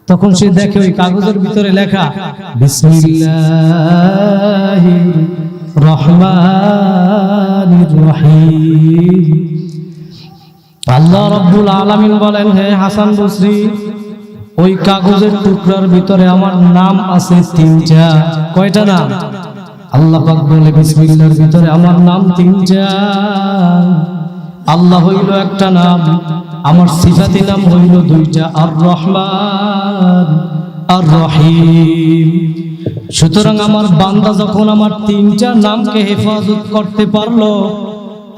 তখন সে দেখে ওই কাগজের ভিতরে লেখা বিসমিল্লাহির রহমানির রহিম। আল্লাহ রাব্বুল আলামিন বলেন, হে হাসান বসরি, ওই কাগজের টুকরার ভিতরে আমার নাম আছে তিনটা। কয়টা নাম? আল্লাহ পাক বলে বিসমিল্লাহর ভিতরে আমার নাম তিনটা। আল্লাহ হইল একটা নাম, আমার সিফাতি নাম হইল দুইটা, আর রহমান আর রহিম। সুতরাং আমার বান্দা যখন আমার তিনটা নামকে হেফাজত করতে পারলো,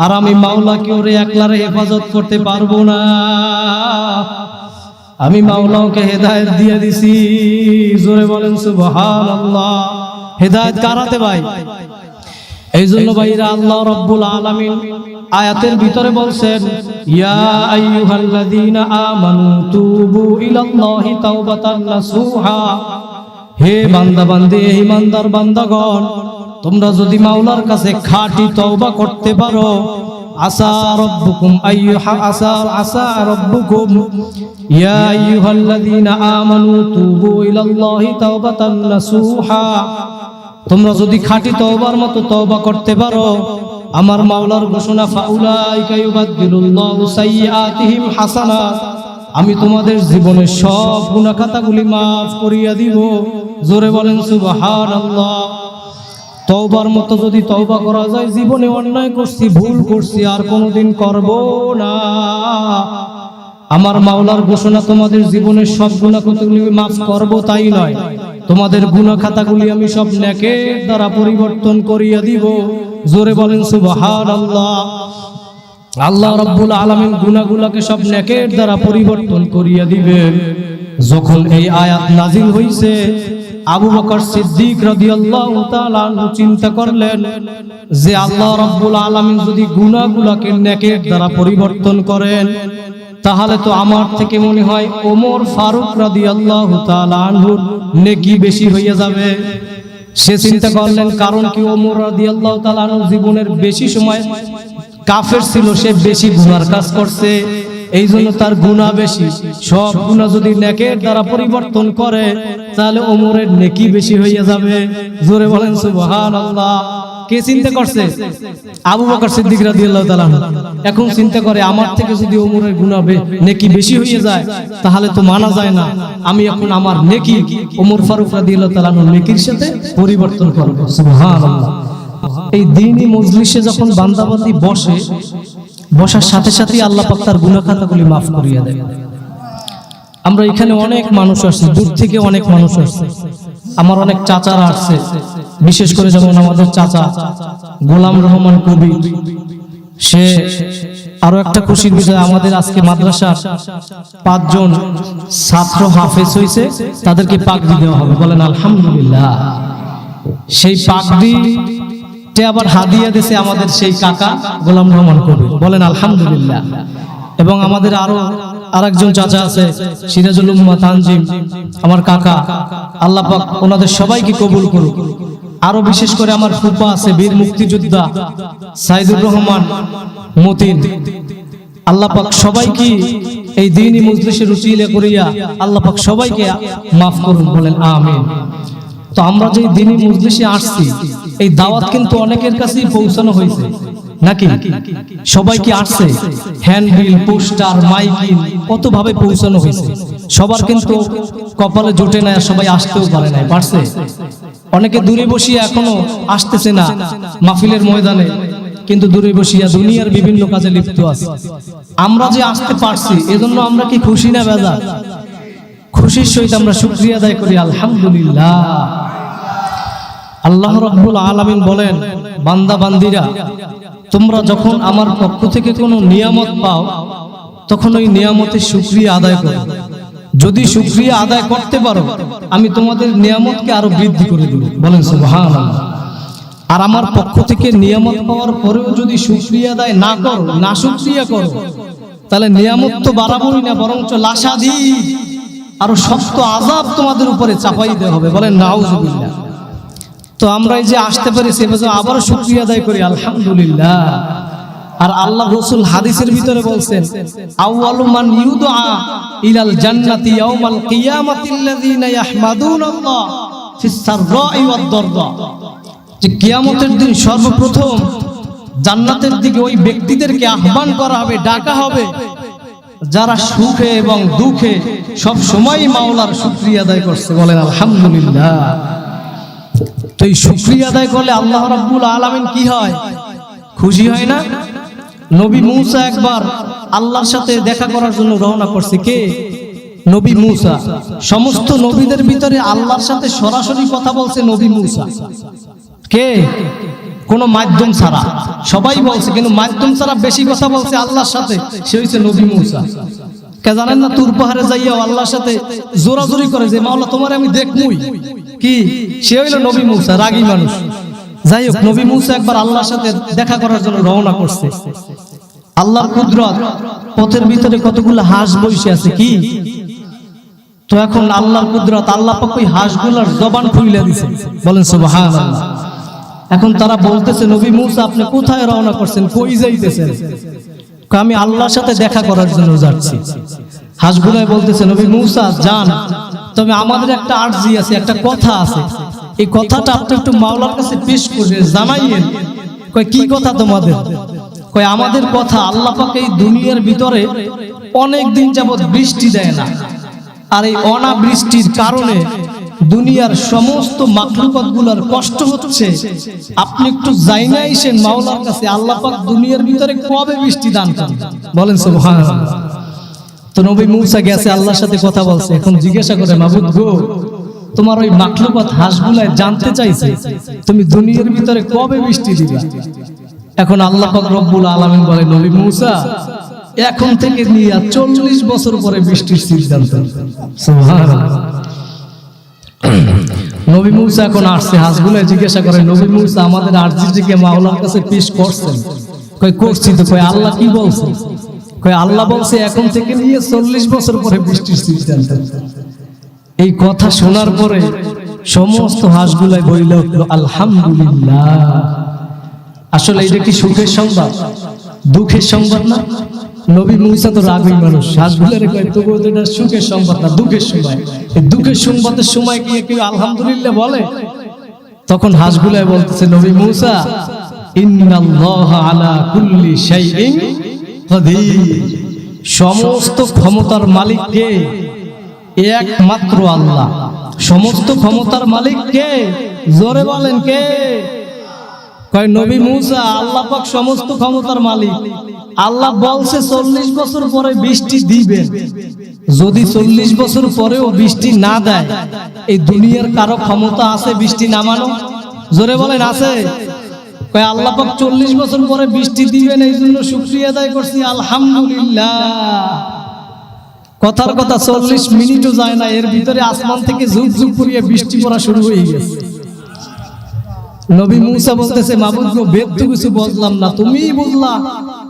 আর আমি মাওলাকে ওরে একলারে হেফাজত করতে পারবো না। আমি মাওলাকে হেদায়েত দিয়ে দিছি। জোরে বলেন সুবহানাল্লাহ। হেদায়েত কারাতে ভাই? এই জন্য ভাইরা আল্লাহ রাব্বুল আলামিন আয়াতের ভিতরে বলছেন, ইয়া আইয়ুহাল্লাযীনা আমানু তুবু ইলাল্লাহি তাওবাতান নাসুহা। হে বান্দা বান্দী, হে ইমানদার বান্দাগণ, তোমরা যদি মাওলার কাছে খাঁটি তওবা করতে পারো, আসা রাব্বুকুম আসা রাব্বুকুম ইয়া আইয়ুহাল্লাযীনা আমানু তুবু ইলাল্লাহি তাওবাতান নাসুহা। তোমরা যদি খাঁটি তওবার মতো তওবা করতে পারো, আমার মাওলার ঘোষণা, ফাউলাইকা ইউবাদদিলুল্লাহু সাইয়্যাতিহিম হাসানাত, আমি তোমাদের জীবনের সব গুনাহ খাতাগুলি মাফ করিয়া দিব। জোরে বলেন সুবহানাল্লাহ। তওবার মতো যদি তওবা করা যায়, জীবনে অন্যায় করছি, ভুল করছি, আর কোনোদিন করব না, আমার মাওলার ঘোষণা, তোমাদের জীবনের সব গুনাহ খাতাগুলি মাফ করব, তাই নয়, তোমাদের গুনাহ খাতাগুলি আমি সব নেকের দ্বারা পরিবর্তন করিয়া দিব। জোরে বলেন সুবহানাল্লাহ। আল্লাহ রাব্বুল আলামিন গুনাহগুলোকে সব নেকের দ্বারা পরিবর্তন করিয়া দিবেন। যখন এই আয়াত নাজিল হইছে, আবু বকর সিদ্দিক রাদিয়াল্লাহু তাআলা আনহু চিন্তা করলেন যে আল্লাহ রাব্বুল আলামিন যদি গুনাহগুলোকে নেকের দ্বারা পরিবর্তন করেন, তাহলে তো আমার থেকে মনে হয় ওমর ফারুক রাদিয়াল্লাহু তাআলা আনহুর নেকি বেশি হয়ে যাবে। সে চিন্তা করলেন, কারণ কি ওমর রাদিয়াল্লাহু তাআলা আনহু জীবনের বেশি সময় কাফের ছিল, সে বেশি গুনার কাজ করছে, এই জন্য তার গুনাহ বেশি। সব গুনাহ যদি নেকের দ্বারা পরিবর্তন করে, তাহলে ওমরের নেকি বেশি হয়ে যাবে। জোরে বলেন সুবহানাল্লাহ। কে চিন্তা করছে? আবু বকর সিদ্দিক রাদিয়াল্লাহু তাআলা। এখন চিন্তা করে, আমার থেকে যদি ওমরের গুনাহ নেকি বেশি হয়ে যায়, তাহলে তো মানা যায় না। আমি এখন আমার নেকি ওমর ফারুক রাদিয়াল্লাহু তাআলা নেকির সাথে পরিবর্তন করব। সুবহানাল্লাহ। এই দ্বীনি মজলিসে যখন বান্দাবান্দি বসে, বসার সাথে সাথে আল্লাহ পাক তার গুনাহ খাতাগুলি মাফ করিয়ে দেয়। আমরা এখানে অনেক মানুষ আসছে, দূর থেকে অনেক মানুষ আসছে, আমার অনেক চাচারা আসছে, বিশেষ করে যেমন আমাদের চাচা গোলাম রহমান কবি। সে আরো একটা খুশির বিষয়, আমাদের আজকে মাদ্রাসার 5 জন ছাত্র হাফেজ হয়েছে, তাদেরকে পাগড়ি দেওয়া হবে। বলেন আলহামদুলিল্লাহ। সেই পাগড়ি আবার হাদিয়া দিয়েছে আমাদের সেই কাকা গোলাম রহমান কবি। বলেন আলহামদুলিল্লাহ। এবং আমাদের আরো আরেকজন চাচা আছে, সিরাজুল উম্মাহ তানজিম, আমার কাকা, আল্লাহ পাক ওনাদের সবাইকে কবুল করুক। আরো বিশেষ করে আমার ফুপা আছে, বীর মুক্তিযোদ্ধা সাইদুর রহমান মতিন, আল্লাহ পাক সবাইকে এই দ্বীনি মজলিসের উসিলা করিয়া আল্লাহ পাক সবাইকে মাফ করুন। বলেন আমিন। তো আমরা যে দ্বীনি মজলিসে আসছি, এই দাওয়াত কিন্তু অনেকের কাছেই পৌঁছানো হয়েছে নাকি? সবাই কি আসছে? হ্যান্ডবিল, পোস্টার, মাইকিং কত ভাবে পৌঁছানো হয়েছে। সবার কিন্তু কপালে জোটে না, সবাই আসতেও পারে না, পারছে। অনেকে দূরে বসিয়া এখনো আসতেছে না মাহফিলের ময়দানে, কিন্তু দূরে বসিয়া দুনিয়ার বিভিন্ন কাজে লিপ্ত আছে। আমরা যে আসতে পারছি, এজন্য আমরা কি খুশি না বেজার? খুশির সহিত আমরা শুকরিয়া আদায় করি, আলহামদুলিল্লাহ। আল্লাহ রাব্বুল আলামিন বলেন, বান্দা বান্দিরা, তোমরা যখন আমার পক্ষ থেকে কোনো নিয়ামত পাও, তখন ওই নিয়ামতের শুকরিয়া আদায় করো। যদি শুকরিয়া আদায় করতে পারো, আমি তোমাদের নিয়ামতকে আরো বৃদ্ধি করে দেব। বলেন সুবহানাল্লাহ। আর আমার পক্ষ থেকে নিয়ামত পাওয়ার পরেও যদি শুকরিয়া আদায় না করো, না শুকরিয়া করো, তাহলে নিয়ামত তো বাড়াবোই না, বরঞ্চ লাশাদি আরো শক্ত আযাব তোমাদের উপরে চাপাই দেওয়া হবে। বলেন নাউযুবিল্লাহ। তো আমরা এই যে আসতে পারি, সে আবারও শুকরিয়া আদায় করি, আলহামদুলিল্লাহ। আর আল্লাহ রাসূল হাদিসের ভিতরে বলছেন, আউয়ালু মান ইউদআ ইলাল জান্নাতি ইয়াউমাল কিয়ামাতিল্লাযিনা ইয়াহমাদুনাল্লাহ ফিস সাররাই ওয়াদ দাররা, যে কিয়ামতের দিন সর্বপ্রথম জান্নাতের দিকে ওই ব্যক্তিদেরকে আহ্বান করা হবে, ডাকা হবে, যারা সুখে এবং দুঃখে সব সময় মাওলার শুকরিয়া আদায় করছে। বলেন আলহামদুলিল্লাহ। তো এই শুকরিয়া আদায় করলে আল্লাহ রাব্বুল আলামিন কি হয়? খুশি হয় না? নবী মূসা একবার আল্লাহর সাথে দেখা করার জন্য রওনা করছে। কে? নবী মূসা। সমস্ত নবীদের ভিতরে আল্লাহর সাথে সরাসরি কথা বলছে নবী মূসা। কে? কোন মাধ্যম ছাড়া। সবাই বলছে, কিন্তু মাধ্যম ছাড়া বেশি কথা বলছে আল্লাহর সাথে, সে হইছে নবী মূসা। কে জানেন না? তুর পাহাড়ে যাইয়াও আল্লাহর সাথে জোরাজোরি করে যে মাওলা তোমারে আমি দেখমুই। কি? সে হইল নবী মূসা, রাগী মানুষ। যাই হোক, নবী মূসা একবার আল্লাহর সাথে দেখা করার জন্য রওনা করছে। আল্লাহর কুদরত, পথের ভিতরে কতগুলো হাঁস বসে আছে। কি? তো এখন আল্লাহর কুদরত, আল্লাহ পাক ওই হাঁসগুলোর জবান খুলে দিয়েছে। বলেন সুবহানাল্লাহ। এখন তারা বলতেছে, নবী মূসা আপনি কোথায় রওনা করছেন, কই যাইতেছেন? আমি আল্লাহর সাথে দেখা করার জন্য যাচ্ছি। হাঁসগুলোয় বলতেছে, নবী মূসা যান, তবে আমাদের একটা আরজি আছে, একটা কথা আছে, এই কথাটা আপনি একটু মাওলার কাছে পেশ করে জানাইয়েন। কয় কি কথা তোমাদের? কয় আমাদের কথা, আল্লাহ পাক এই দুনিয়ার ভিতরে অনেক দিন যাবত বৃষ্টি দেয় না, আর এই অনাবৃষ্টির কারণে দুনিয়ার সমস্ত মাখলুকাত গুলার কষ্ট হচ্ছে। আপনি একটু জাইনা আইসেন মাওলার কাছে, আল্লাহ পাক দুনিয়ার ভিতরে কবে বৃষ্টি দান করেন। বলেন সুবহানাল্লাহ। তো নবী মূসা গেছে, আল্লাহর সাথে কথা বলছে। এখন জিজ্ঞাসা করে, মাবুদ গো, তোমার ওই মাখলুকাত হাঁসগুলায় জানতে চাইছে তুমি দুনিয়ার ভিতরে কবে বৃষ্টি দিবা। এখন আল্লাহ পাক রব্বুল আলামিন বলে, নবী মূসা এখন থেকে নিয়ে 40 বছর পরে বৃষ্টির সিদ্ধান্ত। সুবহানাল্লাহ। নবী মূসা এখন আসছে, হাঁসগুলো জিজ্ঞাসা করে, নবী মূসা আমাদের আরজিটিকে মাওলার কাছে পেশ করছেন? কই করছি তো। কই আল্লাহ কি বলছে? কই আল্লাহ বলছে এখন থেকে নিয়ে 40 বছর পরে বৃষ্টির সিদ্ধান্ত। এই কথা শোনার পরে সমস্ত হাঁসগুলাই বইল আলহামদুলিল্লাহ। আসলে এটা কি সুখের সংবাদ, দুঃখের সংবাদ না? নবী মূসা তো রাগী মানুষ, হাঁসগুলোরে কয় তবু এটা সুখের সংবাদ না, দুঃখের সময়। এই দুঃখের সংবাদের সময় গিয়ে কেউ আলহামদুলিল্লাহ বলে? তখন হাঁসগুলাই বলতেছে, নবী মূসা ইন্নাল্লাহা আলা কুল্লি শাইইন কাদির, সমস্ত ক্ষমতার মালিক কে? একমাত্র আল্লাহ। সমস্ত ক্ষমতার মালিক কে? জোরে বলেন কে? কয় নবী মূসা আল্লাহ পাক সমস্ত ক্ষমতার মালিক। আল্লাহ বলছে 40 বছর পরে বৃষ্টি দিবেন। যদি 40 বছর পরেও বৃষ্টি না দেয়, এই দুনিয়ার কারো ক্ষমতা আছে বৃষ্টি নামানো? জোরে বলেন আছে? কয় আল্লাহ পাক 40 বছর পরে বৃষ্টি দিবেন, এই জন্য শুকরিয়া আদায় করছি আলহামদুলিল্লাহ। কথার কথা 40 মিনিটও যায় না, এর ভিতরে আসমান থেকে ঝুপ ঝুপ করিয়ে বৃষ্টি পড়া শুরু হয়ে গেছে। নবী মূসা বলতেছে, মাবুদ গো, বেদ তো কিছু বুঝলাম না, তুমিই বুঝলা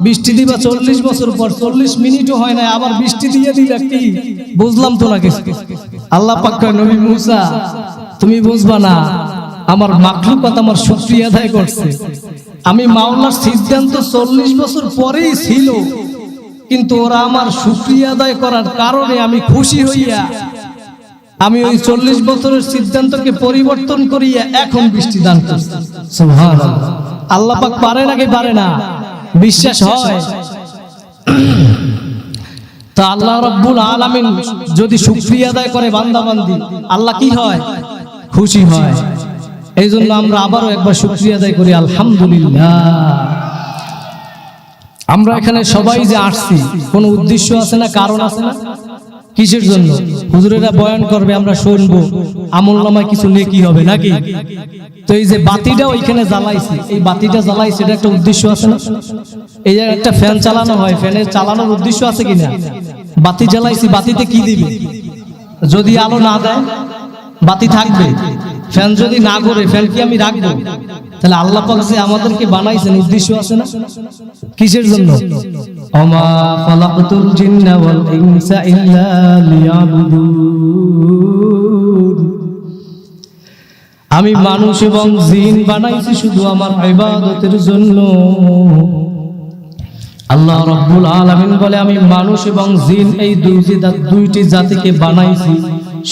বৃষ্টি দিবা 40 বছর পর, 40 মিনিটও হয় না, আবার বৃষ্টি দিয়ে দিলা, কি বুঝলাম তো না কিছু। আল্লাহ পাক কয়, নবী মূসা তুমি বুঝবা না, আমার মাখলুকাত আমার শুকরিয়া আদায় করছে। আমি মাওলার সিদ্ধান্ত 40 বছর পরেই ছিল, কিন্তু ওরা আমার শুকরিয়া আদায় করার কারণে আমি খুশি হইয়া আমি ওই 40 বছরের সিদ্ধান্তকে পরিবর্তন করিয়া এখন বৃষ্টি দান করছি। সুবহানাল্লাহ। আল্লাহ পাক পারে নাকি পারে না? বিশ্বাস হয়? তা আল্লাহ রাব্বুল আলামিন যদি শুকরিয়া আদায় করে বান্দা বান্দি, আল্লাহ কি হয়? খুশি হয়। এই জন্য আমরা আবারও একবার শুকরিয়া আদায় করি আলহামদুলিল্লাহ। আমরা এখানে সবাই যে আসছি, কোন উদ্দেশ্য আছে না, কারণ আছে না? কিসের জন্য? হুজুরেরা বয়ান করবে, আমরা শুনবো, আমলনামায় কিছু নেকি হবে নাকি? তো এই যে বাতিটা ওইখানে জ্বালাইছি, এই বাতিটা জ্বালাইছি, এটা একটা উদ্দেশ্য আছে না? এই যে একটা ফ্যান চালানো হয়, ফ্যানের চালানোর উদ্দেশ্য আছে কিনা? বাতি জ্বালাইছি, বাতিতে কি দিবে? যদি আলো না দেয় বাতি থাকবে? ফ্যান যদি না ঘুরে ফ্যান কি আমি রাখবো? তাহলে আল্লাহ পাক যে আমাদেরকে বানাইছেন, উদ্দেশ্য আছে না? কিসের জন্য? ওমা খালাকতুল জিন্না ওয়াল ইনসা ইল্লা লিয়াবুদুন, আমি মানুষ এবং জিন বানাইছি শুধু আমার ইবাদতের জন্য। আল্লাহ রাব্বুল আলামিন বলে আমি মানুষ এবং জিন এই দুইটি জাতিকে বানাইছি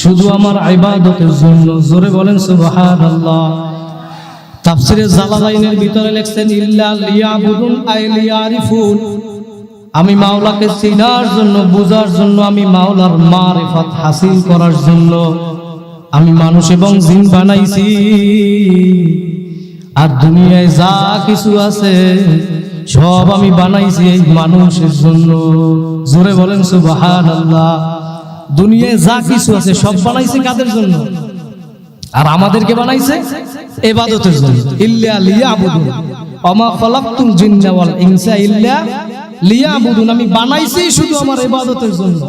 শুধু আমার ইবাদতের জন্য। জোরে বলেন সুবহানাল্লাহ। তাফসীরে জালালাইনের ভিতরে লিখছেন ইল্লা লিয়াবুদুন আই লিয়ারিফুন, আমি মাওলাকে চিনার জন্য, বুঝার জন্য, আমি মাওলার মারিফাত হাসিল করার জন্য আমি মানুষ এবং জিন বানাইছি। আর দুনিয়ায় যা কিছু আছে সব আমি বানাইছি এই মানুষের জন্য। জোরে বলেন সুবহানাল্লাহ। দুনিয়ায় যা কিছু আছে সব বানাইছে কাদের জন্য? আর আমাদেরকে বানাইছে ইবাদতের জন্য। ইল্লা লিয়াবুদুন ওমা খালাকতুল জিন্না ওয়াল ইনসা ইল্লা লিয়াবুদুন, আমি বানাইছি শুধু আমার ইবাদতের জন্য।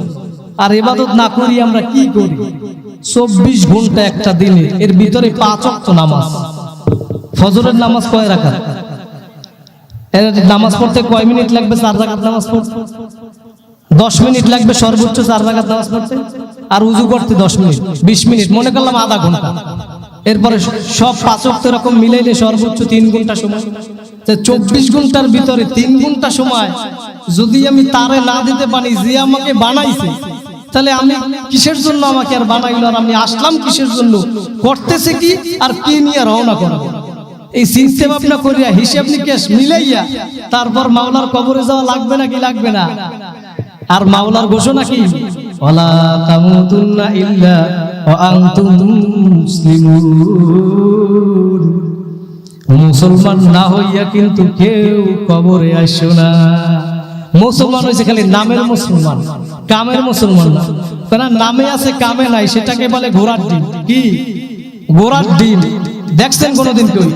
আর ইবাদত না করি আমরা কি করি? 24 ঘন্টা একটা দিনে, এর ভিতরে 5 ওয়াক্ত নামাজ। ফজরের নামাজ কয় রাকাত? নামাজ পড়তে কয় মিনিট লাগবে? 4 রাকাত নামাজ পড়তে 10 মিনিট লাগবে সর্বোচ্চ 4 রাকাত নামাজ পড়তে। আর উযু করতে 10 মিনিট, 20 মিনিট, মনে করলাম আধা ঘন্টা। এরপরে সব 5 ওয়াক্ত এরকম মিলাইলে সর্বোচ্চ 3 ঘন্টা সময়। 24 ঘন্টার ভিতরে 3 ঘন্টা সময় যদি আমি তারে না দিতে পারি যে আমাকে বানাইছে, তাহলে আমি কিসের জন্য আমাকে আর বানাইলো? আর আমি আসলাম কিসের জন্য? করতেছে কি আর কি নিয়ে রওনা করবো? এই চিন্তা ভাবনা করিয়া হিসাব নিকেশ মিলাইয়া তারপর মাওলার কবরে যাওয়া লাগবে নাকি লাগবে না? আর মাওলার ঘোষণা কি? ওয়ালা তামুতুন্না ইল্লা ওয়া আনতুম মুসলিমুন, মুসলমান না হইয়া কিন্তু কেউ কবরে আসো না। মুসলমান হয়েছে খালি নামের মুসলমান, কামের মুসলমান না। কারণ নামে আছে কামে নাই, সেটাকে বলে ঘোড়ার ডিম। কি ঘোড়ার ডিম দেখছেন কোনোদিন কেউ?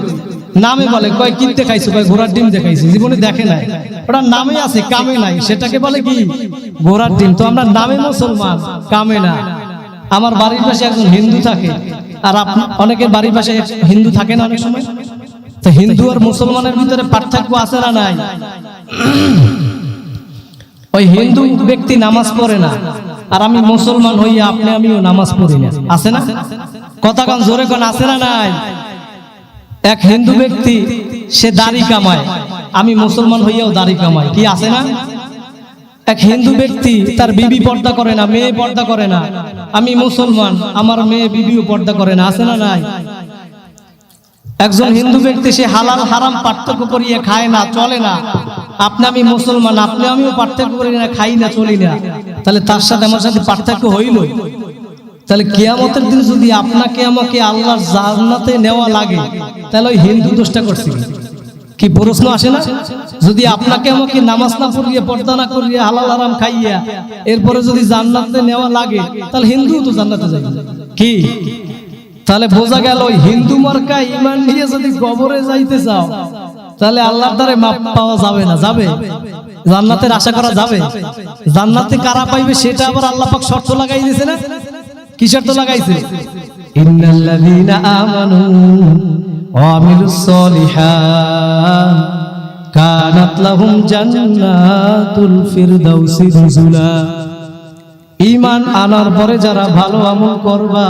নামে বলে কয় কি দেখাইছে, কয় ঘোড়ার ডিম দেখাইছে, জীবনে দেখে নাই। ওটা নামে আছে কামে নাই, সেটাকে বলে কি? ঘোড়ার ডিম। তো আমরা নামে মুসলমান, কামে না। আমার বাড়ির পাশে একজন হিন্দু থাকে, আর অনেকের বাড়ির পাশে হিন্দু থাকে না অনেক সময়। তো হিন্দু আর মুসলমানের ভিতরে পার্থক্য আছে না নাই? ওই হিন্দু ব্যক্তি নামাজ পড়ে না, আর আমি মুসলমান হইয়া আমিও নামাজ পড়ি না, আছে না? কথা কান জোরে কান, আছে না নাই? এক হিন্দু ব্যক্তি সে দাড়ি কামায়, আমি মুসলমান হইয়াও দাড়ি কামাই, কি আছে না? এক হিন্দু ব্যক্তি তার বিবি পর্দা করে না, মেয়ে পর্দা করে না, আমি মুসলমান, আমার মেয়ে বিবিও পর্দা করে না, আছে না নাই? একজন হিন্দু ব্যক্তি সে হালাল হারাম পার্থক্য করিয়া খায় না, চলে না, আমি মুসলমান, আমিও পার্থক্য করি না, খাই না, চলি না, তাহলে তার সাথে আমার সাথে পার্থক্য হইল? তাহলে কিয়ামতের দিন যদি আপনাকে আমাকে আল্লাহর জান্নাতে নেওয়া লাগে, তাহলে ওই হিন্দু দোষটা করছে কি? প্রশ্ন আসে না? যদি আপনাকে আমাকে নামাজ না পড়িয়ে, পর্দা না করিয়া, হালাল হারাম খাইয়া এরপরে যদি জান্নাতে নেওয়া লাগে, তাহলে হিন্দু তো জান্নাতে যাবে কি? তাহলে বোঝা গেল ওই হিন্দু মার্কা ঈমান নিয়ে যদি কবরে যাইতে চাও, তাহলে আল্লাহর দ্বারে মাপ পাওয়া যাবে না। যাবে? জান্নাতের আশা করা যাবে? জান্নাতে কারা পাইবে সেটা আবার আল্লাহ পাক শর্ত লাগাই দিয়েছে না? কি শর্ত লাগাইছে? ইন্নাল্লাযীনা আমানু ওয়া আমিলুস সলিহাত কানাত লাহুম জান্নাতুল ফিরদাউসি নুজুলা। ঈমান আনার পরে যারা ভালো আমল করবা,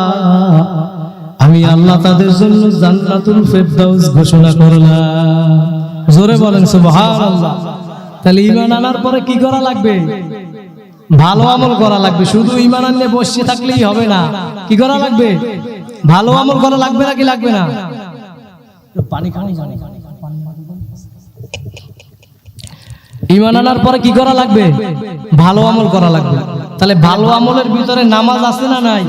আমি আল্লাহ তাদের জন্য জান্নাতুল ফিরদাউস ঘোষণা করলাম। জোরে বলেন সুবহানাল্লাহ। তাহলে ঈমান আনার পরে কি করা লাগবে? ভালো আমল করা লাগবে। শুধু ঈমান আনলে বসে থাকলেই হবে না, কি করা লাগবে? ভালো আমল করা লাগবে নাকি লাগবে না? পানি খাওয়া জানে। ঈমান আনার পরে কি করা লাগবে? ভালো আমল করা লাগবে। তাহলে ভালো আমলের ভিতরে নামাজ আছে না নাই?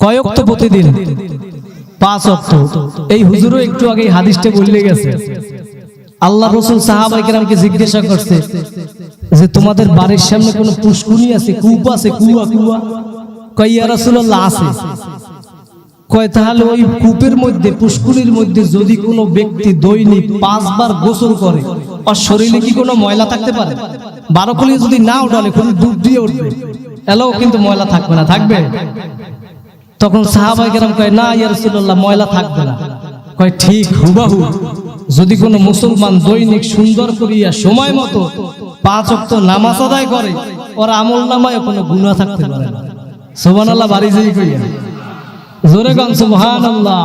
কয় ওয়াক্ত প্রতিদিন? 5 ওয়াক্ত। এই হুজুরও একটু আগে হাদিসটা বলে গেছে। আল্লাহ রাসূল সাহাবায়ে কেরামকে জিজ্ঞাসা করছে যে তোমাদের বাড়ির সামনে কোনো পুষ্কুনি আছে, কূপ আছে, কুয়া? কয় ইয়া রাসূলুল্লাহ আছে। কয় তাহলে ওই কূপের মধ্যে, পুষ্কুনির মধ্যে যদি কোনো ব্যক্তি দৈনিক 5 বার গোসল করে, আর শরীরে কি কোনো ময়লা থাকতে পারে? 12 কলি যদি না উঠালে কোনো ডুব দিয়ে উঠবে, এলাও কিন্তু ময়লা থাকবে না, থাকবে? তখন সাহাবায়ে কেরাম কয় না ইয়া রাসূলুল্লাহ, ময়লা থাকবে না। কয় ঠিক হুবাহু যদি কোনো মুসলমান দৈনিক সুন্দর করিয়া সময় মতো 5 ওয়াক্ত নামাজ আদায় করে, ওর আমলনামায় কোনো গুনাহ থাকতে পারে না। সুবহানাল্লাহ। বাড়ি যাই কইয়া জোরে গান সুবহানাল্লাহ।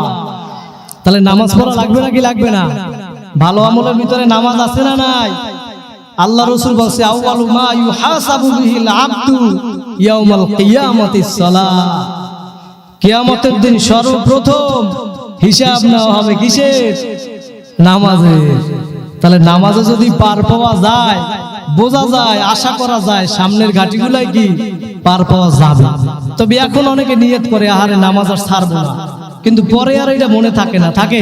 তাহলে নামাজ পড়া লাগবে নাকি লাগবে না? ভালো আমলের ভিতরে নামাজ আছে না নাই? আল্লাহ রাসূল বলছে আউয়ালু মা ইউহাসাবু বিহিল আবদু ইয়াউমাল কিয়ামাতিস সালাহ, কিয়ামতের দিন সর্বপ্রথম হিসাব নেওয়া হবে কিসের? নামাজের। তাহলে নামাজে যদি পার পাওয়া যায়, বোঝা যায়, আশা করা যায় সামনের ঘাটিগুলাই কি পার পাওয়া যাবে। তবে এখন অনেকে নিয়ত করে আহারে নামাজ আর ছাড়বো না, কিন্তু পরে আর এটা মনে থাকে না। থাকে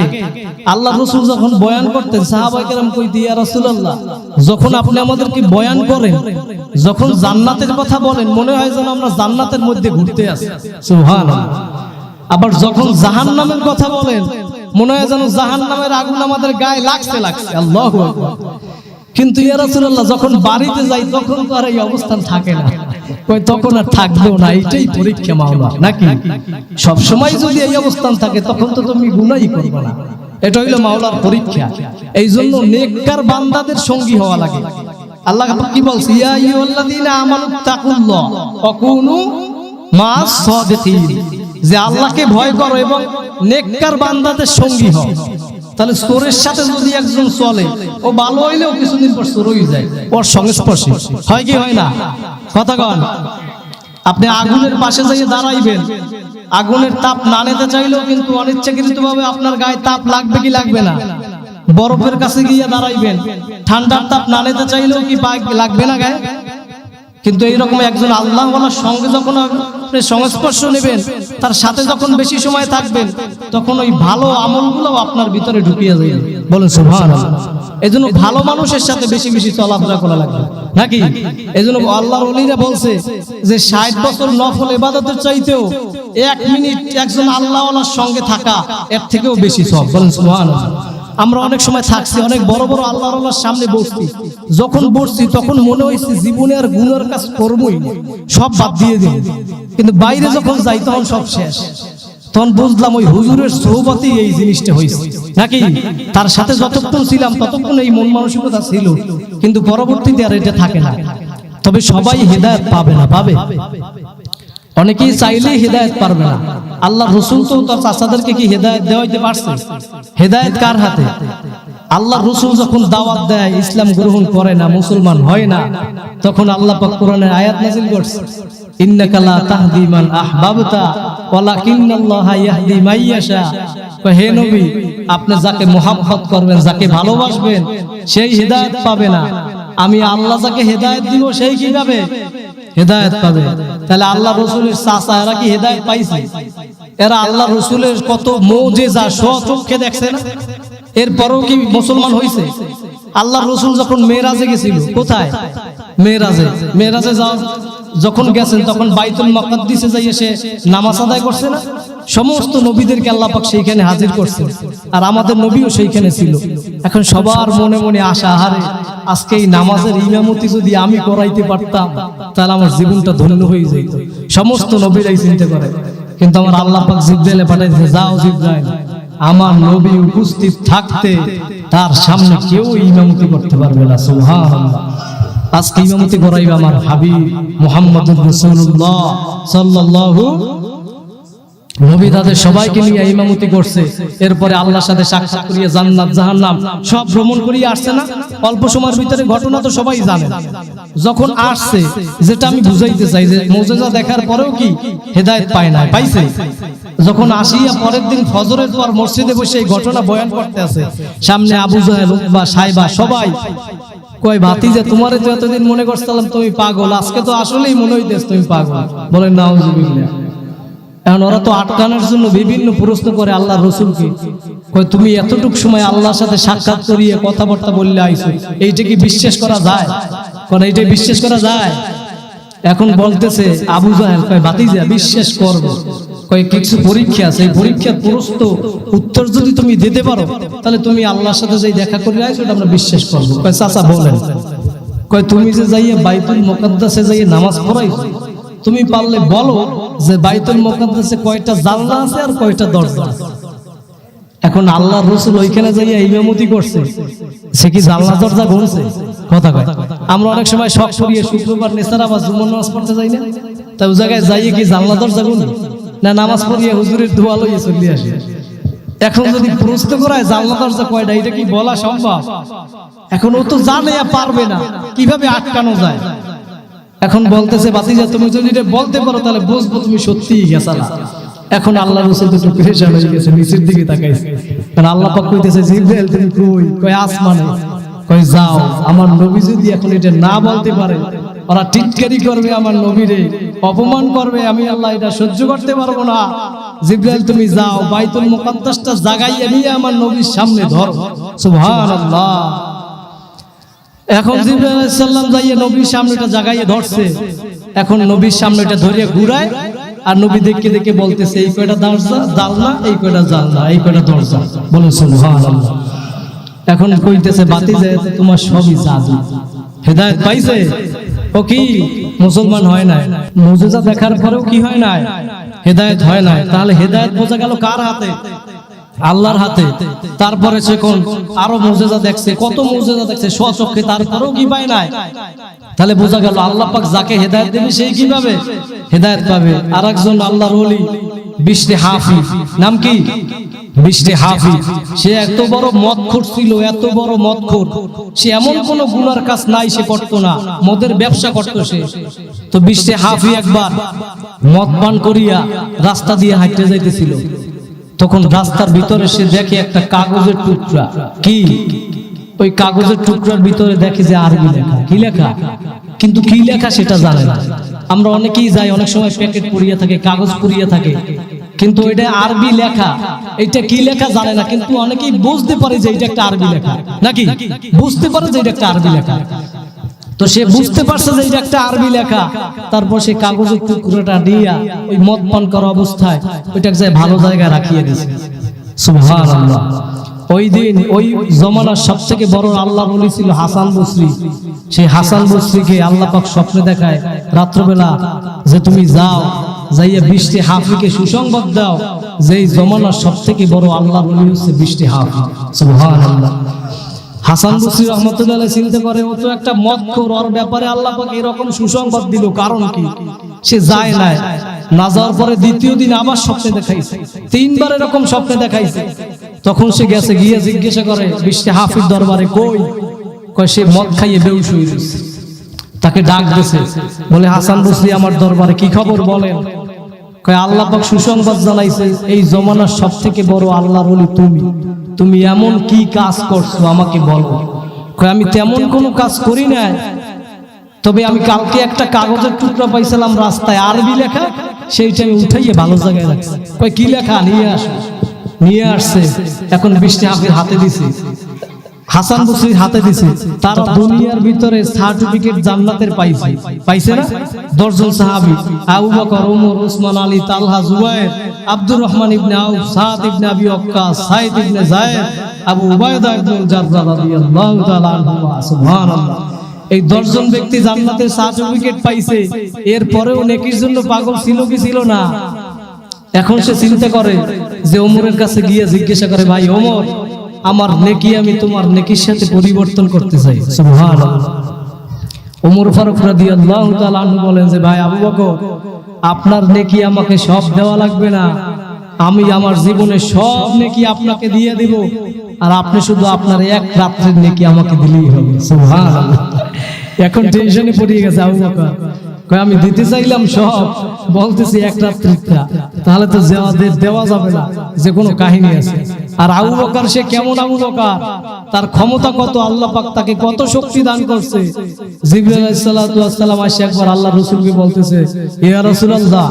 আল্লাহ রাসূল যখন বয়ান করতেন সাহাবায়ে কেরাম কইতে, ইয়া রাসূলুল্লাহ, যখন আপনি আমাদেরকে বয়ান করেন, যখন জান্নাতের কথা বলেন, মনে হয় যেন আমরা জান্নাতের মধ্যে ঘুরতে আছি। সুবহানাল্লাহ। আবার যখন জাহান্নামের কথা বলেন, মনে হয় যেন জাহান্নামের আগুন আমাদের গায়ে লাগছে। আল্লাহু আকবার। কিন্তু ইয়া রাসূলুল্লাহ, যখন বাড়িতে যাই তখন তো আর এই অবস্থান থাকে না। কই তখন আর থাকবেও না, এইটাই পরীক্ষা মাওলা নাকি? সব সময় যদি এই অবস্থান থাকে তখন তো তুমি গুনাহই করবে না। এটা হইলো মাওলার পরীক্ষা। এই জন্য নেককার বান্দাদের সঙ্গী হওয়া লাগে। আল্লাহ কি বলছে? ইয়া আইয়ুহাল্লাযীনা আমানুত্তাকুল্লাহ ওয়া কুনু মা'আস সাদিকিন, যে আল্লাহকে ভয় করো এবং নেককার বান্দাদের সঙ্গী হও। তাহলে চোরের সাথে যদি একজন চলে, ও ভালো হইলেও কিছুদিন পর চোর হয়ে যায়, ওর সংস্পর্শে হয় কি হয় না? কথা কন। আপনি আগুনের পাশে যাইয়ে দাঁড়াইবেন, আগুনের তাপ না নিতে চাইলেও কিন্তু অনিচ্ছাকৃতভাবে আপনার গায়ে তাপ লাগবে কি লাগবে না? বরফের কাছে গিয়ে দাঁড়াইবেন, ঠান্ডার তাপ না নিতে চাইলেও কি লাগবে না গায়ে? কিন্তু এইরকম একজন আল্লাহ ওয়ালার সঙ্গে যখন আপনি সংস্পর্শ নেবেন, তার সাথে যখন বেশি সময় থাকবেন, তখন ওই ভালো আমলগুলো আপনার ভিতরে ঢুকিয়ে যাবে। বলেন সুবহানাল্লাহ। এজন্য ভালো মানুষের সাথে বেশি বেশি চলাফেরা করা লাগবে নাকি? এজন্য আল্লাহর ওলিরা বলছে যে 60 বছর নফল ইবাদতের চাইতেও 1 মিনিট একজন আল্লাহ ওয়ালার সঙ্গে থাকা এর থেকেও বেশি সওয়াব। বলেন সুবহানাল্লাহ। আমরা অনেক সময় থাকছি, অনেক বড় বড় আল্লাহর ওয়ালার সামনে বসছি, যখন বসছি তখন মনে হয়েছে জীবনে আর গুনার কাজ করবই না, সব বাদ দিয়ে দিই। কিন্তু বাইরে যখন যাই তখন সব শেষ। তখন বুঝলাম ওই হুজুরের সোহবতেই এই জিনিসটা হয়েছে নাকি? তার সাথে যতক্ষণ ছিলাম ততক্ষণ এই মন মানসিকতা ছিল, কিন্তু পরবর্তীতে আর এটা থাকে না। তবে সবাই হেদায়েত পাবে না, পাবে। অনেকেই চাইলেই হেদায়েত পারবে না। আল্লাহ রাসূল তো তার চাচাদেরকে কি হেদায়েত দেওয়াইতে পারছে? হেদায়েত কার হাতে? আল্লাহ রাসূল যখন দাওয়াত দেয়, ইসলাম গ্রহণ করে না, মুসলমান হয় না, তখন আল্লাহ পাক কোরআনের আয়াত নাযিল করছে, ইন্নাকা লা তাহদি মান আহবাবতা ওয়ালাকিন্নাল্লাহা ইয়াহদি মান ইয়াশা। হে নবী, আপনি যাকে মুহাব্বত করবেন, যাকে ভালোবাসবেন, সেই হেদায়েত পাবে না। আমি আল্লাহ যাকে হেদায়েত দিব সেই কি পাবে? হেদায়েত পাবে। তাহলে আল্লাহ রাসূলের চাচা এরা কি হেদায়েত পাইছে? এরা আল্লাহ রাসূলের কত মুজিজা স্বচক্ষে দেখছে না, এরপরও কি মুসলমান হইছে? আল্লাহ রাসূল যখন মেরাজে গেছিল, কোথায়? মেরাজে যখন গেছেন তখন বাইতুল মুকাদ্দিসে যাই এসে নামাজ আদায় করছে না? সমস্ত নবীদেরকে আল্লাহ পাক সেইখানে হাজির করছেন, আর আমাদের নবীও সেইখানে ছিল। এখন সবার মনে মনে আশা, আহারে আজকে এই নামাজের ইমামতি যদি আমি করাইতে পারতাম তাহলে আমার জীবনটা ধন্য হয়ে যেত। সমস্ত নবীরাই চিন্তা করে, কিন্তু আমার আল্লাহ পাক জিবরাইলে পাঠাইছে, যাও জিবরাইল, আমার নবী উপস্থিত থাকতে তার সামনে কেউ ইমামতি করতে পারবে না। সুবহানাল্লাহ। আজকে ইমামতি করাইবে আমার হাবিব মুহাম্মদুর রাসূলুল্লাহ সাল্লাল্লাহু। নবী তাদের সবাইকে নিয়ে ইমামতি করছে, এরপরে আল্লাহর সাথে সাক্ষাৎ করিয়ে জান্নাত জাহান্নাম সব ভ্রমণ করিয়ে আসছে না? অল্প সময়ের ভিতরে ঘটনা তো সবাই জানেন। যখন আসছে, যেটা আমি বুঝাইতে চাই যে মুজিজা দেখার পরেও কি হেদায়েত পায় না? পাইছে। যখন আসিয়া পরের দিন ফজরের পর মসজিদে বসে এই ঘটনা বয়ান করতে আছে, সামনে আবু জাহেল, উতবা, সাইবা সবাই কয়, ভাতিজা তোমারে তো এতদিন মনে করছিলাম তুমি পাগল, আজকে তো আসলেই মনে হইতেছে তুমি পাগল। বলেন নাউজুবিল্লাহ। এখন ওরা তো আটকানোর জন্য বিভিন্ন প্রশ্ন করে আল্লাহ রাসূলকে, কয় তুমি এতটুকু সময় আল্লাহর সাথে সাক্ষাৎ করিয়ে কথাবার্তা বললে আইছো, এইটা কি বিশ্বাস করা যায়? কারণ এইটা বিশ্বাস করা যায়? এখন বলতেছে আবু জাহেল, কয় ভাতিজা বিশ্বাস করব, কয় কিছু পরীক্ষা আছে, এই পরীক্ষার প্রশ্ন উত্তর যদি তুমি দিতে পারো তাহলে তুমি আল্লাহর সাথে যাই দেখা করে আইছো, এটা আমরা বিশ্বাস করব। কয় চাচা বলেন। কয় তুমি যে যাইয়ে বাইতুল মুকাদ্দাসে যাইয়ে নামাজ পড়াইছো, তুমি পারলে বলো যে বাইতুল মুকাদ্দাসে কয়টা জানলা আছে আর কয়টা দরজা আছে। এখন আল্লাহর রাসূল ওইখানে যাইয়া ইমামতি করছে, সে কি জানলা দরজা গুনছে? কথা কয়। আমরা অনেক সময় শখ করিয়ে শুক্রবার নেসারা বা জুমার নামাজ পড়তে যাই না, তাই ওই জায়গায় যাইয়ে কি জানলা দরজা গুনি না? নামাজ পড়িয়ে হুজুরের দোয়া লইয়ে চলে আসে। এখন যদি প্রশ্ন করায় জানলা দরজা কয়টা, এটা কি বলা সম্ভব? এখন ও তো জানে পারবে না, কিভাবে আটকানো যায়। এখন বলতেছে ভাতিজা তুমি যদি এটা বলতে পারো তাহলে বুঝবো তুমি সত্যিই গেছালা। এখন আল্লাহ রাসূল তো পেরেশান হয়ে গেছে, নিচের দিকে তাকাইছে, কারণ আল্লাহ পাক কইতেছে জিবরাইল তুমি কই? কয় আসমানে। কয় যাও, আমার নবী যদি এখন এটা না বলতে পারে, ওরা টিটকারি করবে, আমার নবীরে অপমান করবে, আমি আল্লাহ এটা সহ্য করতে পারবো না। জিবরাইল তুমি যাও, বাইতুল মুকাদ্দাসটা জাগাইয়া নিয়ে আমার নবীর সামনে ধরো। সুবহানাল্লাহ। এখন জিবরাইল আলাইহিস সালাম যাইয়া নবীর সামনেটা জাগাইয়া ধরছে। এখন নবীর সামনেটা ধরিয়া ঘুরায়, আর নবী দেখে দেখে বলতেছে এই কয়টা দরজা জানলা, এই কয়টা জানলা, এই কয়টা দরজা। বলেন সুবহানাল্লাহ। এখন কইতেছে ভাতিজা তোমার সবই জাদু, হেদায়েত পাইছে। ও কি মুসলমান হয় না? মুজিজা দেখার পরেও কি হয় না? হেদায়েত হয় না। তাহলে হেদায়েত বোঝা গেল কার হাতে? আল্লাহর হাতে। তারপরে সে কোন আরো মুজিজা দেখছে, কত মুজিজা দেখছে স্বচক্ষে, তারপরেও কি পায় না? তাহলে বোঝা গেল আল্লাহ পাক যাকে হেদায়েত দেবে সেই কিভাবে হেদায়েত পাবে। আরেকজন আল্লাহর ওলি বিশরি হাফিজ, নাম কি? বিশরি হাফিজ। সে এত বড় মদখোর ছিল, এত বড় মদখোর, সে এমন কোন গুনার কাজ নাই সে করতো না, মদের ব্যবসা করতো সে। তো বিশরি হাফিজ একবার মদ পান করিয়া রাস্তা দিয়ে হাঁটতে যাইতেছিল, তখন রাস্তার ভিতরে সে দেখে একটা কাগজের টুকরা। কি? ওই কাগজের টুকরার ভিতরে দেখে যে আরবি লেখা। কি লেখা? কিন্তু কি লেখা সেটা জানে না। আমরা অনেকেই যাই, অনেক সময় প্যাকেট পড়িয়া থাকে, কাগজ পড়িয়া থাকে, কিন্তু এটা আরবি লেখা, এটা কি লেখা জানে না। কিন্তু অনেকেই বুঝতে পারে যে এটা একটা আরবি লেখা, নাকি বুঝতে পারে যে এটা একটা আরবি লেখা। তো সে বুঝতে পারছে যে এটা একটা আরবি লেখা। তারপর সে কাগজের টুকরোটা দিয়া ওই মদ পান করা অবস্থায় ওইটাকে যায় ভালো জায়গায় রাখিয়ে দিয়েছে। সুবহানাল্লাহ। ওই দিন ওই জমানার সবথেকে বড় আল্লাহর ওলি ছিল হাসান বসরি। সেই হাসান বসরিকে আল্লাহ পাক স্বপ্নে দেখায় রাত্রবেলা যে তুমি যাও, যাইয়া বিশরি হাফিজকে সুসংবাদ দাও যে এই জমানার সবথেকে বড় আল্লাহর ওলি হচ্ছে বিশরি হাফিজ। সুবহানাল্লাহ। হাসান বসরি রাহমাতুল্লাহ আলাইহি চিন্তা করে ও তো একটা মদখোর, ওর ব্যাপারে আল্লাহ পাক এরকম সুসংবাদ দিল, কারণ কি? সে যায় না, না যাওয়ার পরে দ্বিতীয় দিন আবার স্বপ্নে দেখাইছে, তিনবার এরকম স্বপ্নে দেখাইছে। তখন সে গেছে, গিয়ে জিজ্ঞাসা করে বিশরি হাফিজ দরবারে কই? কয় সে মদ খাইয়ে বেহুশ হয়ে গেছে। তাকে ডাক দিয়েছে, বলে হাসান বসরি আমার দরবারে, কি খবর বলেন? কয় আল্লাহ পাক সুসংবাদ জানাইছে এই জমানার সবথেকে বড় আল্লাহর ওলি তুমি, তুমি এমন কি কাজ করছো আমাকে বলো। কয় আমি তেমন কোনো কাজ করি না, তবে আমি কালকে একটা কাগজের টুকরা পাইছিলাম রাস্তায়, আরবি লেখা, সেইটা আমি উঠাইয়ে ভালো জায়গায় রাখছি। কয় কি লেখা? নিয়ে আসো। নিয়ে আসছে। এখন বিশরি হাফিজ হাতে দিছে, হাসান বসরির হাতে দিছে। তারা দুনিয়ার ভিতরে সার্টিফিকেট জান্নাতের পাইছে, পাইছে না? 10 জন সাহাবী, আবু বকর, ওমর, ওসমান, আলী, তালহা, জুবায়ের, আব্দুর রহমান ইবনে আউফ, সাদ ইবনে আবি ওয়াক্কাস, সাইদ ইবনে যায়েদ, আবু উবাইদা ইবনে জাররাহ রাদিয়াল্লাহু তাআলা আনহু। সুবহানাল্লাহ। এই 10 জন ব্যক্তি জান্নাতের সার্টিফিকেট পাইছে। এরপরেও নেকির জন্য পাগল ছিল কি ছিল না? এখন সে চিন্তা করে যে ওমরের কাছে গিয়ে জিজ্ঞাসা করে, ভাই ওমর, আমার নেকি আমি তোমার নেকির সাথে পরিবর্তন করতে চাই। সুবহানাল্লাহ। ওমর ফারুক রাদিয়াল্লাহু তাআলা আনহু বলেন যে ভাই আবু বকর, আপনার নেকি আমাকে সব দেওয়া লাগবে না, আমি আমার জীবনে সব নেকি আপনাকে দিয়ে দেব, আর আপনি শুধু আপনার এক রাত্রের নেকি আমাকে দিলেই হবে। সুবহানাল্লাহ। এখন টেনশনে পড়ে গেছে আবু বকর। কয় আমি দিতে চাইলাম সব, বলতেছি এক রাত্রিটা, তাহলে তো দেওয়া যাবে না, যে কোনো কাহিনী আছে। আর আবু বকর সে কেমন আবু বকর, তার ক্ষমতা কত, আল্লাহ পাক তাকে কত শক্তি দান করছে। জিবরাইল আলাইহিস সালাতু ওয়াস সালাম আসে একবার আল্লাহ রাসূলকে বলতেছে, ইয়া রাসূলুল্লাহ,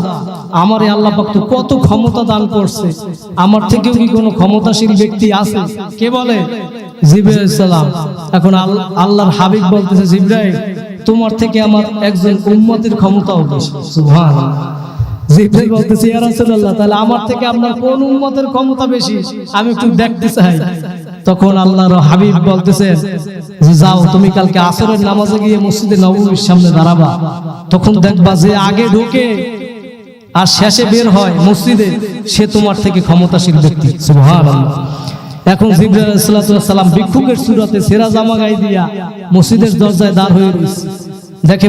আমারে আল্লাহ পাক তো কত ক্ষমতা দান করছে, আমার থেকেও কি কোনো ক্ষমতাশীল ব্যক্তি আছে? কে বলে? জিবরাইল আলাইহিস সালাম। এখন আল্লাহর হাবিব বলতেছে, জিবরাইল, তোমার থেকে আমার একজন উম্মতের ক্ষমতাও বেশি। সুবহানাল্লাহ। জিবরাইল বলতেছে, ইয়া রাসূলুল্লাহ, তাহলে আমার থেকে আপনার কোন উম্মতের ক্ষমতা বেশি আমি একটু দেখতে চাই। তখন আল্লাহর হাবিব বলতেছেন যে যাও, তুমি কালকে আসরের নামাজে গিয়ে মসজিদে নববীর সামনে দাঁড়াবা, তখন দেখবা যে আগে ঢোকে আর শেষে বের হয় মসজিদে, সে তোমার থেকে ক্ষমতাশীল ব্যক্তি। সুবহানাল্লাহ। এখন জিবরাইল আলাইহিস সালাতু ওয়াস সালাম ভিক্ষুকের সূরতে সেরা জামা গায়ে দিয়া মসজিদের দরজায় দাঁড় হয়ে রয়েছে। দেখে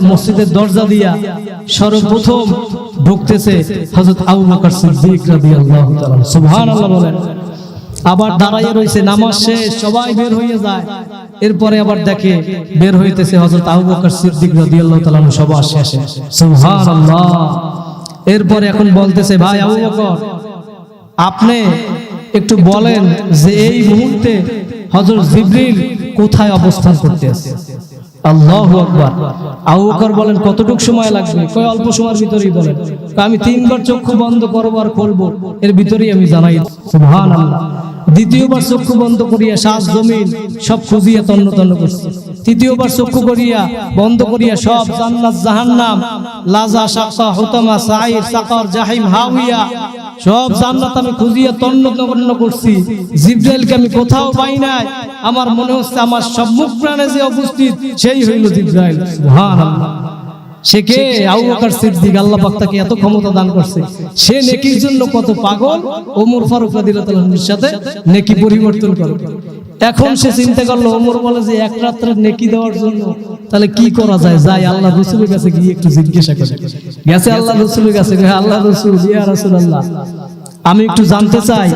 মসজিদের দরজা দিয়া সর্বপ্রথম ঢুকতেছে হযরত আবু বকর সিদ্দিক রাদিয়াল্লাহু তাআলা। সুবহানাল্লাহ বলেন। আবার দাঁড়াইয়ে রয়েছে, নামাজ শেষ, সবাই বের হয়ে যায়। এরপরে আবার দেখে বের হইতেছে হযরত আবু বকর সিদ্দিক রাদিয়াল্লাহু তাআলা সবার শেষে। সুবহানাল্লাহ। এরপরে এখন বলতেছে, ভাই আবু বকর, আপনি একটু বলেন যে এই মুহূর্তে হযরত জিবরিল কোথায় অবস্থান করতে আছে? আল্লাহু আকবার। আবু বকর বলেন, কতটুকু সময় লাগবে? কয় অল্প সময়ের ভিতরেই বলেন। আমি 3 বার চক্ষু বন্ধ করব আর খুলব, এর ভিতরেই আমি জানাই। সুবহানাল্লাহ। দ্বিতীয়বার চক্ষু বন্ধ করিয়া শ্বাস জমিন সব খুঁজিয়া তন্ন তন্ন করছে। তৃতীয়বার চক্ষু করিয়া বন্ধ করিয়া সব জান্নাত জাহান্নাম লাজা শাক্কা হুতামা সাইর সাকর জাহিম হাওিয়া সব জান্নাত আমি খুঁজিয়া তন্ন তন্ন করছি। জিবরাইলকে আমি কোথাও পাই নাই। আমার মনে হচ্ছে আমার সম্মুখ প্রাণে যে উপস্থিত সেই হইল জিবরাইল। সুবহানাল্লাহ। সে কে? আবু বকর সিদ্দিক। আল্লাহ পাক তাকে এত ক্ষমতা দান করছে। সে নেকির জন্য কত পাগল, ওমর ফারুক রাদিয়াল্লাহু তাআলার সাথে নেকি পরিবর্তন করে। এখন সে চিন্তা করলো, ওমর বলে যে এক রাত্রের নেকি দেওয়ার জন্য তাহলে কি করা যায়? যাই আল্লাহ রাসূলের কাছে গিয়ে একটু জিজ্ঞাসা করে। গেছে আল্লাহ রাসূলের কাছে, আল্লাহ রাসূল, ইয়া রাসূলুল্লাহ, আমি একটু জানতে চাই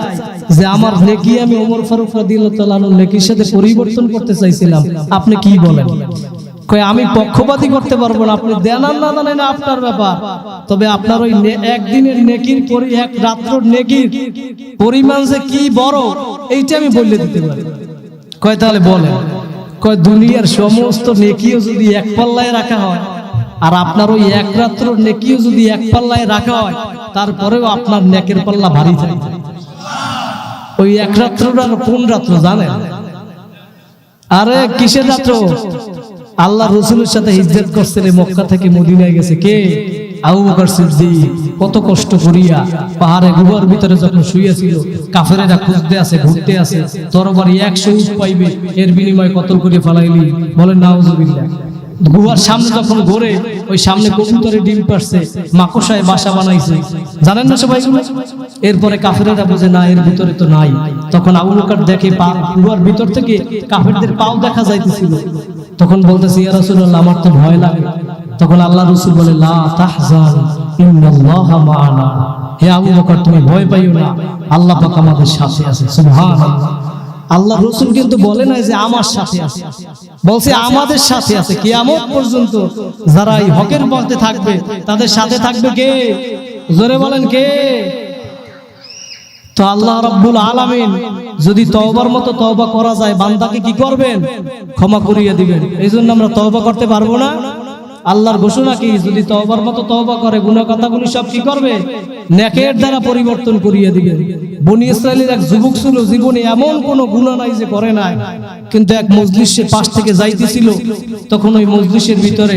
যে আমার নেকি আমি ওমর ফারুক রাদিয়াল্লাহু তাআলার নেকির সাথে পরিবর্তন করতে চাইছিলাম, আপনি কি বলেন? কই আমি পক্ষপাতী করতে পারবো না, আপনি দেন আর না দেন না আপনার ব্যাপার, তবে আপনার ওই একদিনের নেকির এক রাত্রের নেকির পরিমাণ যে কি বড় এইটা আমি বলে দিতে পারি। কয় তাহলে বলেন। কয় দুনিয়ার সমস্ত নেকিও যদি এক পাল্লায় রাখা হয় আর আপনার ওই এক রাত্রের নেকিও যদি এক পাল্লায় রাখা হয়, তারপরেও আপনার নেকের পাল্লা ভারী থাকে। ওই এক রাত্রটা কোন রাত্র জানেন? আরে কিসের রাত্র? আল্লাহ রাসূলের সাথে হিজরত করছিলেন, মক্কা থেকে মদিনায় গেছে কে? আবু বকর সিদ্দিক। কত কষ্ট করিয়া পাহাড়ে গুহার ভিতরে যখন শুয়েছিল, কাফেরেরা খুঁজতে আছে, ঘুরতে আছে, তরবারি 100 উট পাইবে, এর বিনিময়ে কতল করে ফেলাইলি। বলেন নাউজুবিল্লাহ। গুহার সামনে যখন ঘোরে, ওই সামনে কবুতরে ডিম পারছে, মাকড়সায় বাসা বানাইছে, জানেন না সবাই? এরপরে কাফেরেরা বোঝে না এর ভিতরে তো নাই। তখন আবু বকর দেখে গুহার ভিতর থেকে কাফেরদের পাও দেখা যাইতেছিল। তখন বলতেছে, ইয়া রাসূলুল্লাহ, আমার তো ভয় লাগে। তখন আল্লাহ রাসূল বলে, লা তাহজান ইন্নাল্লাহা মা'ানা। হে আবু বকর, তুমি ভয় পাইও না, আল্লাহ পাক আমাদের সাথে আছে। সুবহানাল্লাহ। আল্লাহ রাসূল কিন্তু বলে না যে আমার সাথে আছে, বলছে আমাদের সাথে আছে। কিয়ামত পর্যন্ত যারা এই হকের পথে থাকবে তাদের সাথে থাকবে কে? জোরে বলেন কে? তো আল্লাহ রাব্বুল আলামিন যদি তওবার মতো তওবা করা যায়, বান্দাকে কি করবেন? ক্ষমা করিয়ে দিবেন। এইজন্য আমরা তওবা করতে পারবো না? আল্লাহর ঘোষণা কি? যদি তওবার মতো তওবা করে, গুনাহ কথাগুলি সব কি করবে? নেকের দ্বারা পরিবর্তন করিয়ে দিবেন। বনি ইসরাইলের এক যুবক ছিল, জীবনে এমন কোনো গুনাহ নাই যে করে নাই, কিন্তু এক মজলিসের পাশ থেকে যাইতেছিল, তখন ওই মজলিসের ভিতরে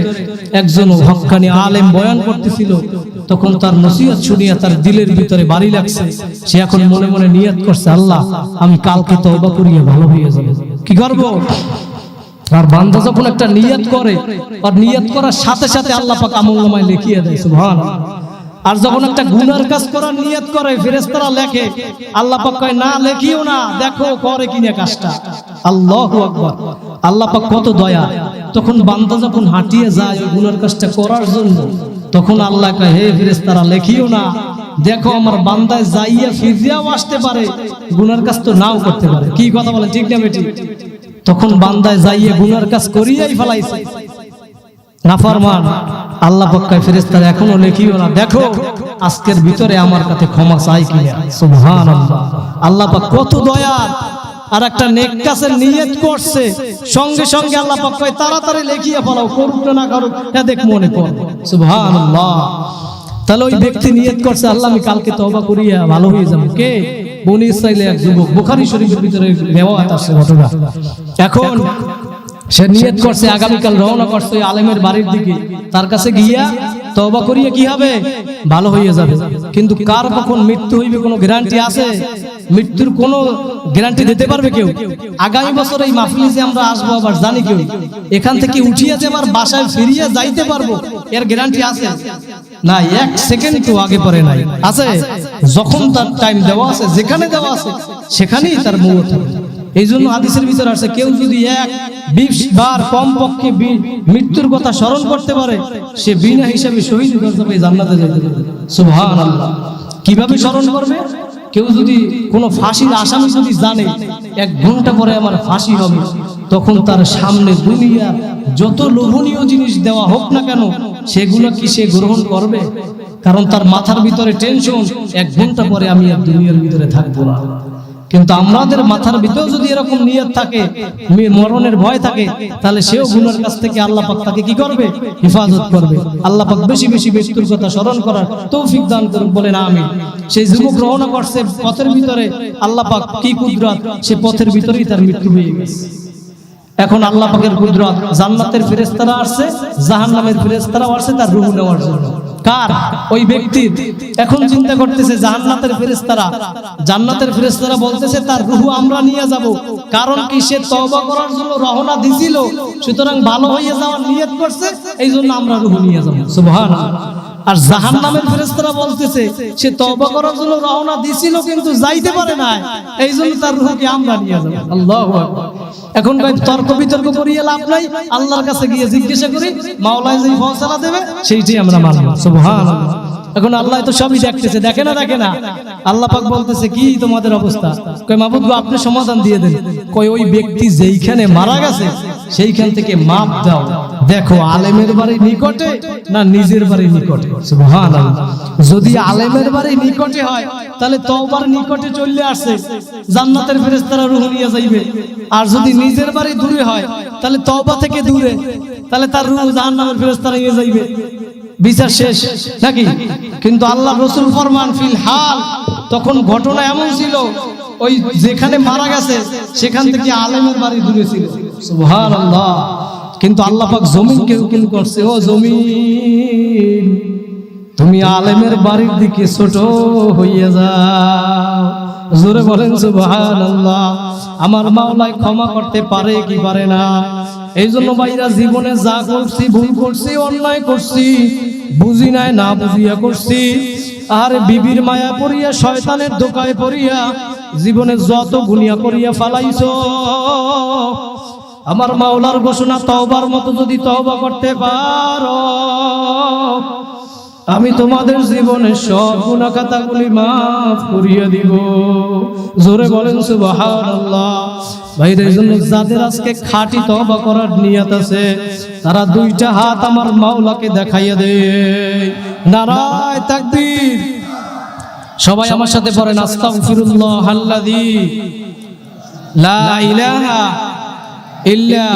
একজন হক্কানি আলেম বয়ান করতেছিল। তখন তার নসিহত শুনিয়া তার দিলের ভিতরে বাড়ি লাগছে। সে এখন মনে মনে নিয়ত করছে, আল্লাহ আমি কালকে তওবা করিয়া ভালো হয়ে যাব। কি করব? আর বান্দা যখন একটা নিয়ত করে, আর নিয়ত করার সাথে সাথে আল্লাহ পাক আমলনামায় লিখিয়ে দেয়। সুবহানাল্লাহ। আর যখন একটা গুনার কাজ করার নিয়ত করে, ফেরেশতারা লেখে, আল্লাহ পাক কয় না লেখিও না, দেখো করে কিনা কাজটা। আল্লাহু আকবার। আল্লাহ পাক কত দয়া। তখন বান্দা যখন হাঁটিয়ে যায় ওই গুনার কাজটা করার জন্য, তখন আল্লাহ কয়, হে ফেরেশতারা লেখিও না, দেখো আমার বান্দায় যাইয়া ফিরিয়াও আসতে পারে, গুনার কাজ তো নাও করতে পারে। কি কথা বলেন, ঠিক না বেঠিক? তখন বান্দায় যাইয়া গুনার কাজ করিয়াই ফেলাইছে, নাফরমান। আল্লাহ পাক কয়, ফেরেশতারা এখনো লেখিও না, দেখো আজকের ভিতরে আমার কাছে ক্ষমা চাই কিনা। সুবহানাল্লাহ। আল্লাহ পাক কত দয়ার। আর একটা নেক কাজের নিয়ত করছে, সঙ্গে সঙ্গে আল্লাহ পাক কয় তাড়াতাড়ি লিখিয়ে ফেলাও, করুক না করুক এটা দেখ মনে পড়ে। সুবহানাল্লাহ। তাহলে ওই ব্যক্তি নিয়ত করছে, আল্লাহ আমি কালকে তওবা করিয়া ভালো হয়ে যাব। কে? বনি ইসরাইলের এক যুবক। বুখারী শরীফের ভিতরে রিওয়ায়াত আছে ঘটনা। এখন সে নিয়ত করছে, আগামীকাল রওনা করছে ওই আলেমের বাড়ির দিকে। তার কাছে গিয়া তওবা করিয়া কি হবে? ভালো হয়ে যাবে। কিন্তু কার কখন মৃত্যু হইবে কোনো গ্যারান্টি আছে? মৃত্যুর কোনো গ্যারান্টি দিতে পারবে কেউ? আগামী বছর এই মাহফিলে যে আমরা আসবো আবার জানি কেউ? এখান থেকে উঠিয়ে যে আবার বাসায় ফিরিয়ে যাইতে পারবো এর গ্যারান্টি আছে? না, এক সেকেন্ড তো আগে পরে নাই। আছে যখন তার টাইম দেওয়া আছে, যেখানে দেওয়া আছে সেখানেই তার মৌত হবে। এই জন্য হাদিসের ভিতরে আছে কেউ যদি 20 বার কমপক্ষে মৃত্যুর কথা স্মরণ করতে পারে সে বিনা হিসাবে শহীদ হিসেবে জান্নাতে যেতে পারবে। সুবহানাল্লাহ। কিভাবে স্মরণ করবে? কেউ যদি কোনো ফাঁসির আসামি যদি জানে 1 ঘন্টা পরে আমার ফাঁসি হবে, তখন তার সামনে দুনিয়ার যত লোভনীয় জিনিস দেওয়া হোক না কেন সেগুলো কি সে গ্রহণ করবে? কারণ তার মাথার ভিতরে টেনশন 1 ঘন্টা পরে আমি আর দুনিয়ার ভিতরে থাকবো না। কিন্তু আমাদের মাথার ভিতরে যদি এরকম নিয়ত থাকে, মরণের ভয় থাকে, তাহলে সেও গুনার কাছ থেকে আল্লাহ পাক তাকে কি করবে? হেফাজত করবে। আল্লাহ পাক বেশি বেশি মৃত্যুর কথা স্মরণ করার তৌফিক দান করুন, বলেন আমিন। সেই যুবক রওনা করছে পথের ভিতরে, আল্লাহ পাক কি কুদরত, সে পথের ভিতরেই তার মৃত্যু হয়ে গেছে। এখন আল্লাহ পাকের কুদরত, জান্নাতের ফেরেশতারা আসছে, জাহান্নামের ফেরেশতারাও আসছে তার রূহ নেওয়ার জন্য। কার? ওই ব্যক্তির। এখন চিন্তা করতেছে জান্নাতের ফেরেশতারা বলতেছে তার রূহ আমরা নিয়ে যাব। কারণ কি? সে তওবা করার জন্য রওনা দিছিল, সুতরাং ভালো হয়ে যাওয়ার নিয়ত করছে, এই জন্য আমরা রূহ নিয়ে যাব। সুবহানাল্লাহ। আর জাহান্নামের ফেরেশতারা বলতেছে সে তওবা করার জন্য রওনা দিছিল কিন্তু যাইতে পারে না, এই জন্য তার রূহকে আমরা নিয়ে যাব। আল্লাহু আকবার। এখন ভাই তর্ক বিতর্ক করিয়ে লাভ নাই, আল্লাহর কাছে গিয়ে জিজ্ঞাসা করি, মাওলাই যেই ফয়সালা দেবে সেইটাই আমরা মানব। সুবহানাল্লাহ। এখন আল্লাহ তো সবই দেখতেছে, দেখে না? আল্লাহ পাক বলতেছে কি তোমাদের অবস্থা? কয় মাবুদ গো আপনি সমাধান দিয়ে দেন। কয় ওই ব্যক্তি যেইখানে মারা গেছে সেইখান থেকে মাপ দাও, দেখো আলেমের বাড়ি নিকটে না নিজের বাড়ি নিকটে। সুবহানাল্লাহ। যদি আলেমের বাড়ি নিকটে হয় তাহলে তওবার নিকটে চলে আসছে, জান্নাতের ফেরেশতারা রূহ নিয়ে যাইবে। আর যদি নিজের বাড়ি দূরে হয় তাহলে তওবা থেকে দূরে, তাহলে তার রূহ জাহান্নামের ফেরেশতারা নিয়ে যাইবে। বিচার শেষ নাকি? কিন্তু আল্লাহ রাসূল ফরমান ফিল হাল, তখন ঘটনা এমন ছিল ওই যেখানে মারা গেছে সেখান থেকে আলেমের বাড়ি দূরে ছিল। সুবহানাল্লাহ। কিন্তু আল্লাহ পাক জমিনকে হুকুম করছে, ও জমিন তুমি আলেমের বাড়ির দিকে ছোট হইয়া যাও। জোরে বলেন সুবহানাল্লাহ। আমার মাওলাই ক্ষমা করতে পারে কি পারে না? এই জন্য ভাইরা জীবনে যা করছি, ভুল করছি, অন্যায় করছি, বুঝি নাই না বুঝিয়া করছি, আর বিবির মায়া পড়িয়া শয়তানের ধোকায় পড়িয়া জীবনে যত গুনিয়া করিয়া ফালাইছো, আমার মাওলার ঘোষণা তওবার মতো যদি তওবা করতে পারো, আমি তোমাদের জীবনের সব গুনাহ খাতাগুলি মাফ করিয়ে দিব। জোরে বলেন সুবহানাল্লাহ। ভাইদের জন্য যাদের আজকে খাঁটি তওবা করার নিয়ত আছে তারা 2টা হাত আমার মাওলাকে দেখাইয়া দেয়। নারায়ে তাকবীর। সবাই আমার সাথে পড়েন আস্তাগফিরুল্লাহাল্লাযী লা ইলাহা ইল্লা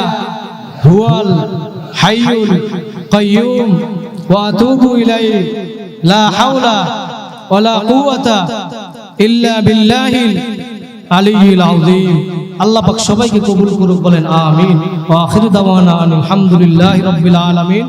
হুয়াল হাইয়ুল কাইয়্যুম ওয়া আতুবু ইলাইহি লা হাওলা ওয়ালা কুওয়াতা ইল্লা বিল্লাহিল আলিয়্যিল আযীম। আল্লাহ পাক সবাইকে কবুল করুক, বলেন আমিন। ওয়া আখিরু দাওয়ানা আলহামদুলিল্লাহি রাব্বিল আলামিন।